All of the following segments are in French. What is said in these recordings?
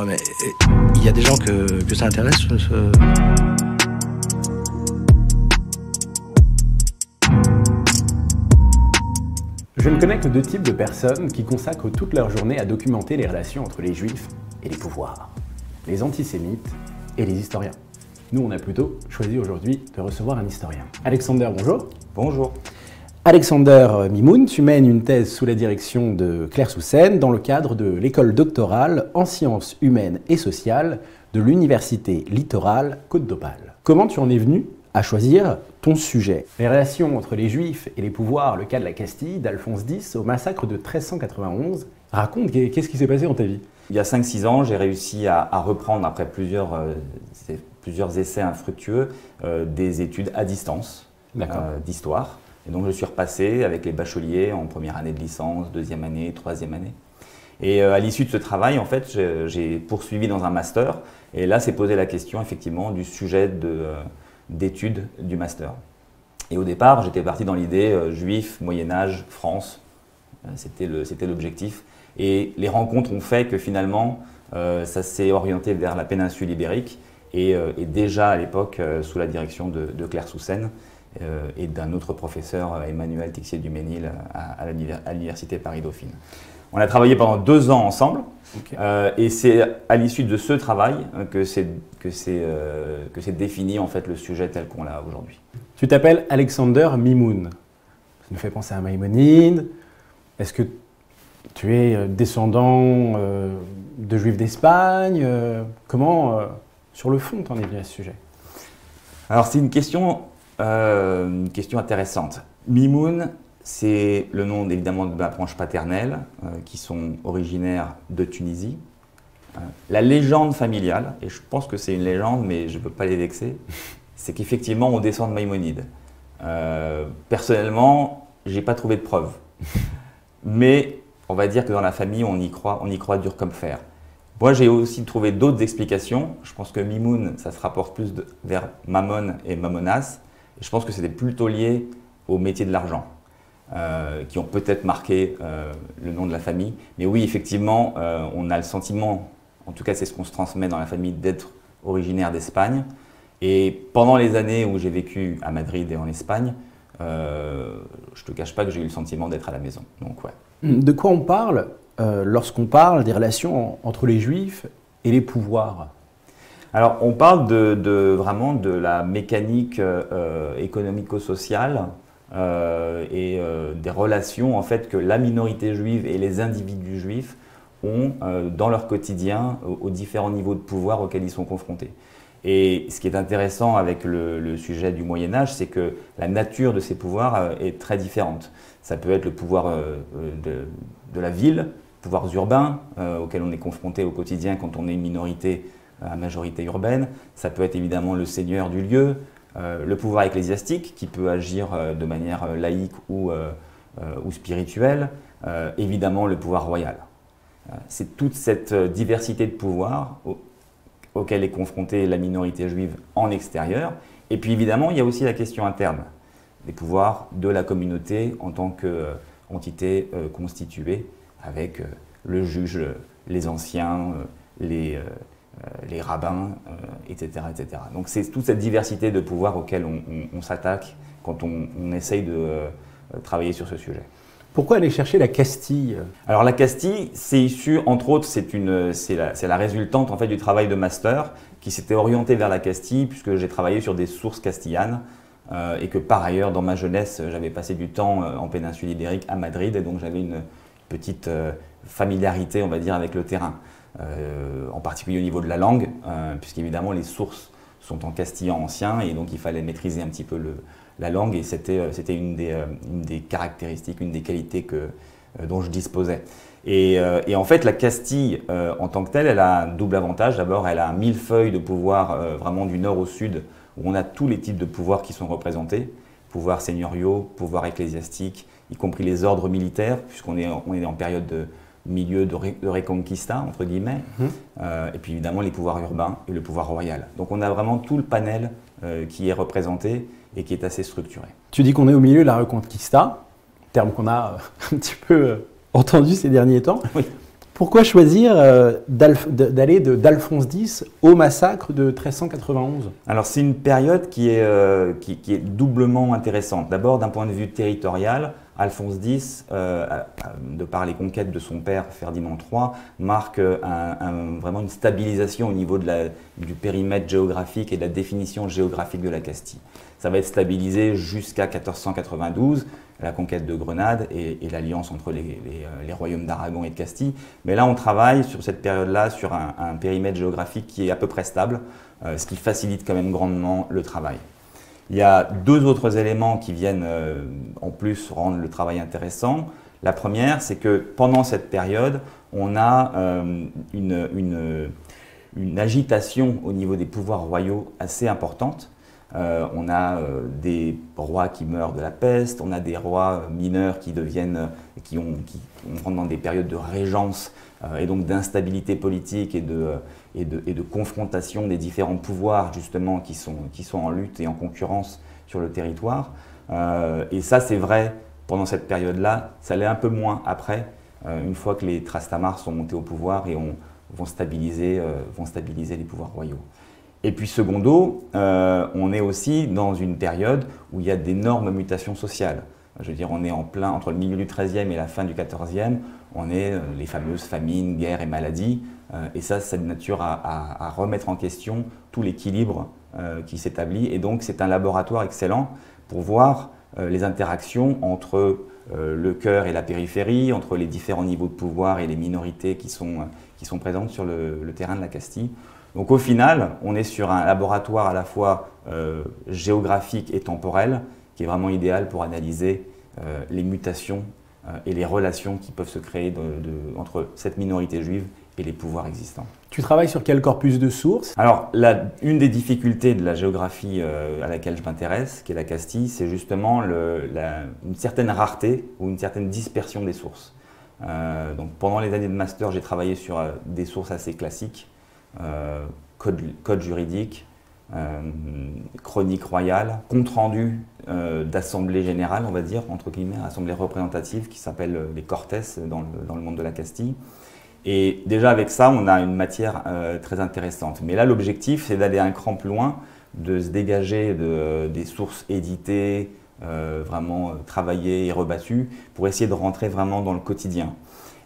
Ouais, mais il y a des gens que ça intéresse, Je ne connais que deux types de personnes qui consacrent toute leur journée à documenter les relations entre les juifs et les pouvoirs. Les antisémites et les historiens. Nous, on a plutôt choisi aujourd'hui de recevoir un historien. Alexander, bonjour. Bonjour. Alexander Mimoun, tu mènes une thèse sous la direction de Claire Soussen dans le cadre de l'école doctorale en sciences humaines et sociales de l'Université littorale Côte d'Opale. Comment tu en es venu à choisir ton sujet? Les relations entre les Juifs et les pouvoirs, le cas de la Castille, d'Alphonse X, au massacre de 1391. Raconte, qu'est-ce qui s'est passé dans ta vie? Il y a 5-6 ans, j'ai réussi à reprendre, après plusieurs essais infructueux, des études à distance d'histoire. Et donc je suis repassé avec les bacheliers en première année de licence, deuxième année, troisième année. Et à l'issue de ce travail, en fait, j'ai poursuivi dans un master. Et là, s'est posé la question, effectivement, du sujet d'études du master. Et au départ, j'étais parti dans l'idée juif, Moyen-Âge, France. C'était l'objectif. Et les rencontres ont fait que finalement, ça s'est orienté vers la péninsule ibérique. Et déjà à l'époque, sous la direction de Claire Soussen et d'un autre professeur, Emmanuel Texier-Duménil, à l'Université Paris-Dauphine. On a travaillé pendant 2 ans ensemble. Okay. Et c'est à l'issue de ce travail que s'est défini en fait le sujet tel qu'on l'a aujourd'hui. Tu t'appelles Alexander Mimoun. Ça nous fait penser à Maïmonide. Est-ce que tu es descendant de Juifs d'Espagne? Comment, sur le fond, t'en es venu à ce sujet? Alors c'est une question intéressante. Mimoun, c'est le nom évidemment de ma branche paternelle, qui sont originaires de Tunisie. La légende familiale, et je pense que c'est une légende, mais je ne peux pas les vexer, c'est qu'effectivement on descend de Maïmonide. Personnellement, je n'ai pas trouvé de preuves. Mais on va dire que dans la famille, on y croit dur comme fer. Moi, j'ai aussi trouvé d'autres explications. Je pense que Mimoun, ça se rapporte plus vers Mammon et Mammonas. Et je pense que c'était plutôt lié au métier de l'argent. Qui ont peut-être marqué le nom de la famille. Mais oui, effectivement, on a le sentiment, en tout cas c'est ce qu'on se transmet dans la famille, d'être originaire d'Espagne. Et pendant les années où j'ai vécu à Madrid et en Espagne, je ne te cache pas que j'ai eu le sentiment d'être à la maison. Donc, ouais. De quoi on parle lorsqu'on parle des relations entre les Juifs et les pouvoirs? Alors, on parle vraiment de la mécanique économico-sociale et des relations en fait, que la minorité juive et les individus juifs ont dans leur quotidien aux différents niveaux de pouvoir auxquels ils sont confrontés. Et ce qui est intéressant avec le sujet du Moyen-Âge, c'est que la nature de ces pouvoirs est très différente. Ça peut être le pouvoir de la ville, pouvoirs urbains auxquels on est confronté au quotidien quand on est une minorité à majorité urbaine. Ça peut être évidemment le seigneur du lieu, le pouvoir ecclésiastique qui peut agir de manière laïque ou spirituelle, évidemment le pouvoir royal. C'est toute cette diversité de pouvoirs auquel est confrontée la minorité juive en extérieur. Et puis évidemment, il y a aussi la question interne, des pouvoirs de la communauté en tant qu'entité constituée avec le juge, les anciens, les rabbins, etc., etc. Donc c'est toute cette diversité de pouvoirs auxquels on s'attaque quand on essaye de travailler sur ce sujet. Pourquoi aller chercher la Castille? Alors la Castille, c'est issu, entre autres, c'est la résultante en fait, du travail de master qui s'était orienté vers la Castille puisque j'ai travaillé sur des sources castillanes et que par ailleurs, dans ma jeunesse, j'avais passé du temps en péninsule ibérique à Madrid et donc j'avais une petite familiarité, on va dire, avec le terrain. En particulier au niveau de la langue, puisqu'évidemment les sources sont en castillan ancien et donc il fallait maîtriser un petit peu la langue et c'était une des caractéristiques, une des qualités dont je disposais. Et en fait la Castille en tant que telle, elle a un double avantage. D'abord elle a un millefeuille de pouvoirs vraiment du nord au sud où on a tous les types de pouvoirs qui sont représentés, pouvoirs seigneuriaux, pouvoirs ecclésiastiques, y compris les ordres militaires puisqu'on est en période de milieu de Reconquista, entre guillemets, et puis évidemment les pouvoirs urbains et le pouvoir royal. Donc on a vraiment tout le panel qui est représenté et qui est assez structuré. Tu dis qu'on est au milieu de la Reconquista, terme qu'on a un petit peu entendu ces derniers temps. Oui. Pourquoi choisir d'aller d'Alphonse X au massacre de 1391? Alors c'est une période qui est doublement intéressante. D'abord d'un point de vue territorial, Alphonse X, de par les conquêtes de son père Ferdinand III, marque vraiment une stabilisation au niveau du périmètre géographique et de la définition géographique de la Castille. Ça va être stabilisé jusqu'à 1492, la conquête de Grenade et l'alliance entre les royaumes d'Aragon et de Castille. Mais là, on travaille sur cette période-là sur un périmètre géographique qui est à peu près stable, ce qui facilite quand même grandement le travail. Il y a deux autres éléments qui viennent en plus rendre le travail intéressant. La première, c'est que pendant cette période, on a une agitation au niveau des pouvoirs royaux assez importante. On a des rois qui meurent de la peste, on a des rois mineurs qui rentrent dans des périodes de régence et donc d'instabilité politique et de confrontation des différents pouvoirs justement qui sont en lutte et en concurrence sur le territoire. Et ça c'est vrai pendant cette période-là, ça l'est un peu moins après, une fois que les Trastamars sont montés au pouvoir et vont stabiliser les pouvoirs royaux. Et puis secondo, on est aussi dans une période où il y a d'énormes mutations sociales. Je veux dire, on est en plein, entre le milieu du XIIIe et la fin du XIVe, on est les fameuses famines, guerres et maladies. Et ça c'est de nature à remettre en question tout l'équilibre qui s'établit. Et donc c'est un laboratoire excellent pour voir les interactions entre le cœur et la périphérie, entre les différents niveaux de pouvoir et les minorités qui sont présentes sur le terrain de la Castille. Donc au final, on est sur un laboratoire à la fois géographique et temporel qui est vraiment idéal pour analyser les mutations et les relations qui peuvent se créer entre cette minorité juive et les pouvoirs existants. Tu travailles sur quel corpus de sources? Alors, une des difficultés de la géographie à laquelle je m'intéresse, qui est la Castille, c'est justement une certaine rareté ou une certaine dispersion des sources. Donc pendant les années de master, j'ai travaillé sur des sources assez classiques. Code juridique, chronique royale, compte rendu d'assemblée générale, on va dire, entre guillemets, assemblée représentative qui s'appelle les Cortes dans le monde de la Castille. Et déjà avec ça, on a une matière très intéressante. Mais là, l'objectif, c'est d'aller un cran plus loin, de se dégager des sources éditées, vraiment travaillées et rebattues, pour essayer de rentrer vraiment dans le quotidien.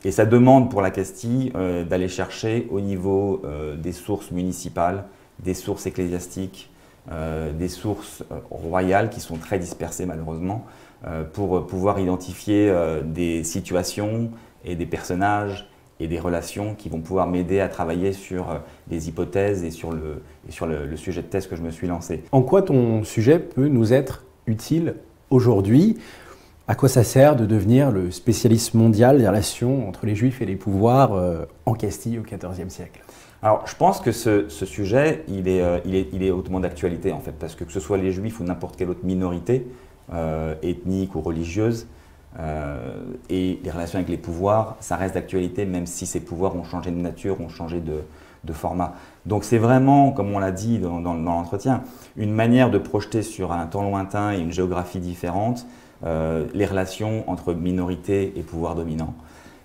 Et ça demande pour la Castille d'aller chercher au niveau des sources municipales, des sources ecclésiastiques, des sources royales qui sont très dispersées malheureusement, pour pouvoir identifier des situations et des personnages et des relations qui vont pouvoir m'aider à travailler sur des hypothèses et sur le sujet de thèse que je me suis lancé. En quoi ton sujet peut nous être utile aujourd'hui? À quoi ça sert de devenir le spécialiste mondial des relations entre les Juifs et les pouvoirs en Castille au XIVe siècle? Alors, je pense que ce sujet, il est hautement d'actualité en fait, parce que ce soit les Juifs ou n'importe quelle autre minorité, ethnique ou religieuse, et les relations avec les pouvoirs, ça reste d'actualité, même si ces pouvoirs ont changé de nature, ont changé de format. Donc c'est vraiment, comme on l'a dit dans l'entretien, une manière de projeter sur un temps lointain et une géographie différente les relations entre minorités et pouvoirs dominants.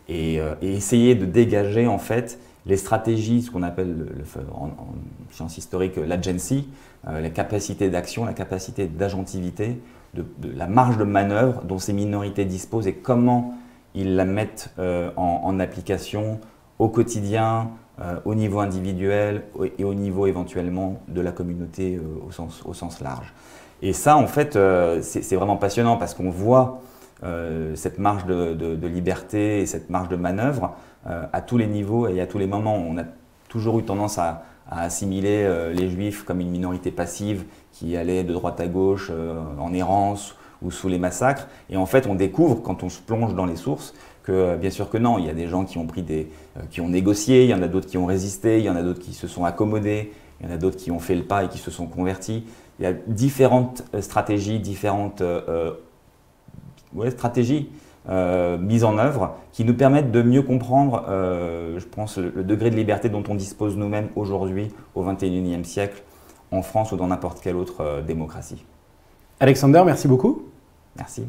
Et essayer de dégager en fait les stratégies, ce qu'on appelle en sciences historiques l'agency, la capacité d'action, la capacité d'agentivité, de la marge de manœuvre dont ces minorités disposent et comment ils la mettent en application au quotidien, au niveau individuel et au niveau éventuellement de la communauté au sens large. Et ça, en fait, c'est vraiment passionnant parce qu'on voit cette marge de liberté et cette marge de manœuvre à tous les niveaux et à tous les moments. On a toujours eu tendance à assimiler les Juifs comme une minorité passive qui allait de droite à gauche en errance ou sous les massacres. Et en fait, on découvre, quand on se plonge dans les sources, que bien sûr que non, il y a des gens qui ont négocié, il y en a d'autres qui ont résisté, il y en a d'autres qui se sont accommodés, il y en a d'autres qui ont fait le pas et qui se sont convertis. Il y a différentes stratégies, stratégies mises en œuvre qui nous permettent de mieux comprendre, je pense, le degré de liberté dont on dispose nous-mêmes aujourd'hui au XXIe siècle en France ou dans n'importe quelle autre démocratie. Alexander, merci beaucoup. Merci.